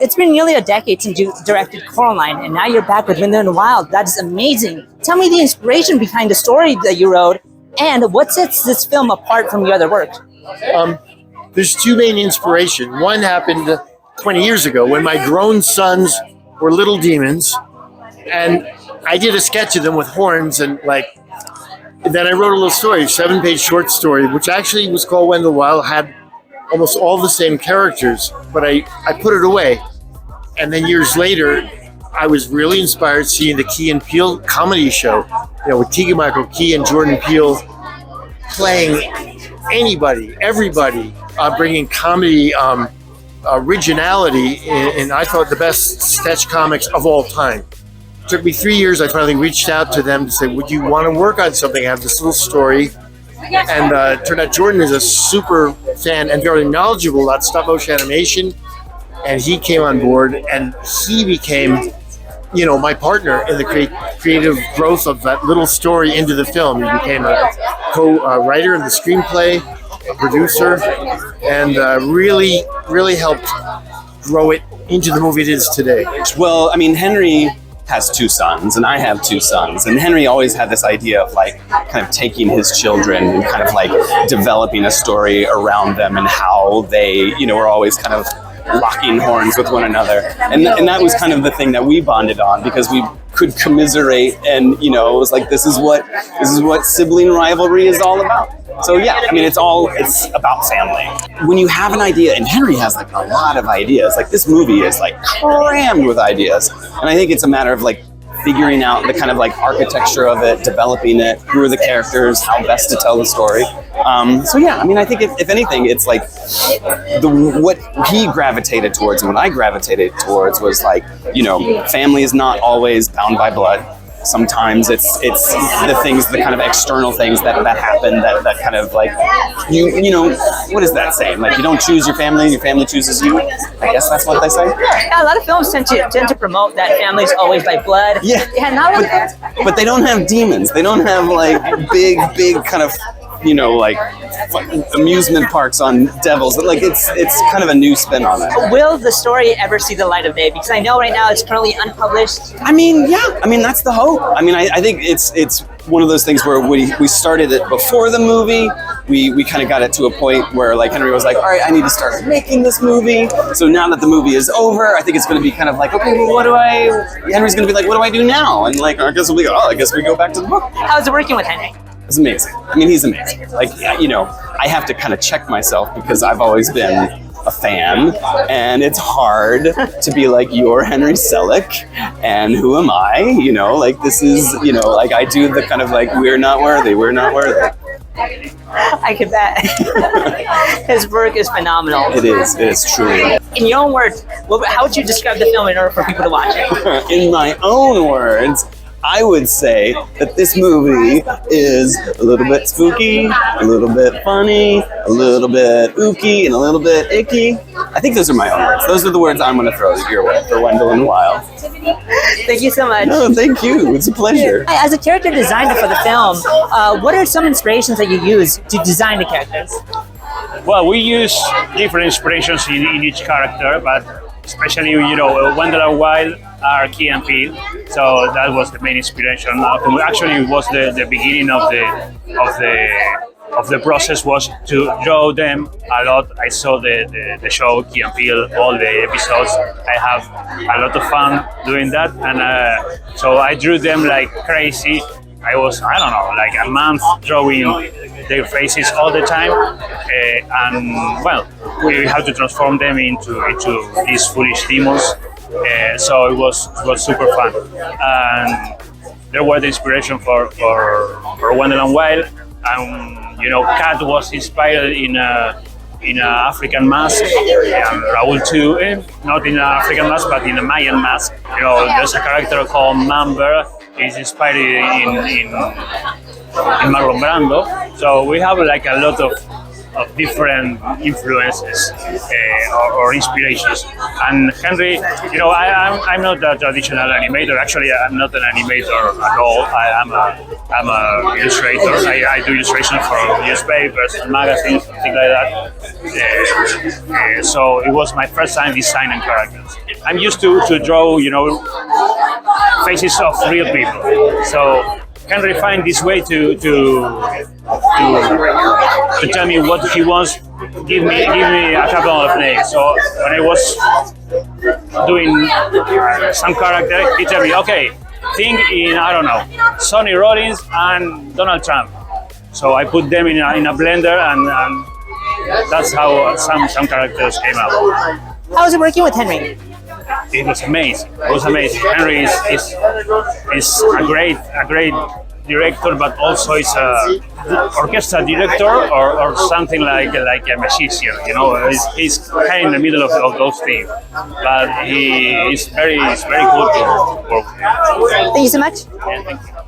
It's been nearly a decade since you directed Coraline, and now you're back with Wendell and Wild. That is amazing. Tell me the inspiration behind the story that you wrote, and what sets this film apart from your other work? There's two main inspiration. One happened 20 years ago when my grown sons were little demons, and I did a sketch of them with horns, and then I wrote a little story, 7-page short story, which actually was called Wendell Wild, had almost all the same characters, but I put it away. And then years later, I was really inspired seeing the Key and Peele comedy show, with Keegan-Michael Key and Jordan Peele playing anybody, everybody, bringing comedy originality in I thought the best sketch comics of all time. It took me 3 years. I finally reached out to them to say, would you want to work on something? I have this little story. And it turned out Jordan is a super fan and very knowledgeable about stop motion animation. And he came on board, and he became, my partner in the creative growth of that little story into the film. He became a co-writer in the screenplay, a producer, and really, really helped grow it into the movie it is today. Well, Henry has 2 sons, and I have 2 sons, and Henry always had this idea of kind of taking his children and kind of developing a story around them and how they, were always kind of locking horns with one another, and that was kind of the thing that we bonded on, because we could commiserate, and it was this is what sibling rivalry is all about. So yeah, it's about family. When you have an idea, and Henry has a lot of ideas, this movie is crammed with ideas, and I think it's a matter of figuring out the kind of architecture of it, developing it, who are the characters, how best to tell the story. So yeah, I think if anything, it's what he gravitated towards and what I gravitated towards was family is not always bound by blood. Sometimes it's the things, the kind of external things that happen that kind of what is that saying? You don't choose your family chooses you. I guess that's what they say. Yeah, a lot of films tend to promote that family's always by blood. Yeah, but they don't have demons. They don't have big kind of amusement parks on devils. It's kind of a new spin on it. Will the story ever see the light of day? Because I know right now it's currently unpublished. Yeah. That's the hope. I think it's one of those things where we started it before the movie. We kind of got it to a point where Henry was all right, I need to start making this movie. So now that the movie is over, I think it's going to be kind of okay, well, Henry's going to be what do I do now? And I guess we'll be I guess we go back to the book. How's it working with Henry? It's amazing. He's amazing. I have to kind of check myself because I've always been a fan, and it's hard to be you're Henry Selick, and who am I? This is, I do the kind of we're not worthy. I could bet. His work is phenomenal. It is truly. In your own words, how would you describe the film in order for people to watch it? In my own words, I would say that this movie is a little bit spooky, a little bit funny, a little bit ooky, and a little bit icky. I think those are my own words. Those are the words I'm going to throw your way for Wendell and Wild. Thank you so much. No, thank you. It's a pleasure. As a character designer for the film, what are some inspirations that you use to design the characters? Well, we use different inspirations in each character, but especially, Wendell and Wild are Key and Peele, so that was the main inspiration. Actually, it was the beginning of the process was to draw them a lot. I saw the show Key and Peele, all the episodes. I have a lot of fun doing that, and so I drew them like crazy. I was, a month drawing their faces all the time, and well, we had to transform them into these foolish demons. So it was super fun, and they were the inspiration for Wendell and Wild. Kat was inspired in an African mask, and Raul too. Not in an African mask, but in a Mayan mask. There's a character called Mamber. He's inspired in Marlon Brando. So we have a lot of of different influences or inspirations. And Henry, I'm not a traditional animator. Actually, I'm not an animator at all. I'm a illustrator. I do illustration for newspapers, magazines, things like that. So it was my first time designing characters. I'm used to draw, faces of real people. So Henry find this way to tell me what he wants. Give me a couple of names. So when I was doing some character, he tell me, okay, think in, I don't know, Sonny Rollins and Donald Trump. So I put them in a blender, and that's how some characters came out. How was it working with Henry? It was amazing. It was amazing. Henry is a great director, but also is a orchestra director or something like a musician. He's kind of in the middle of those things. But he is very good to work with. Thank you so much. Yeah, thank you.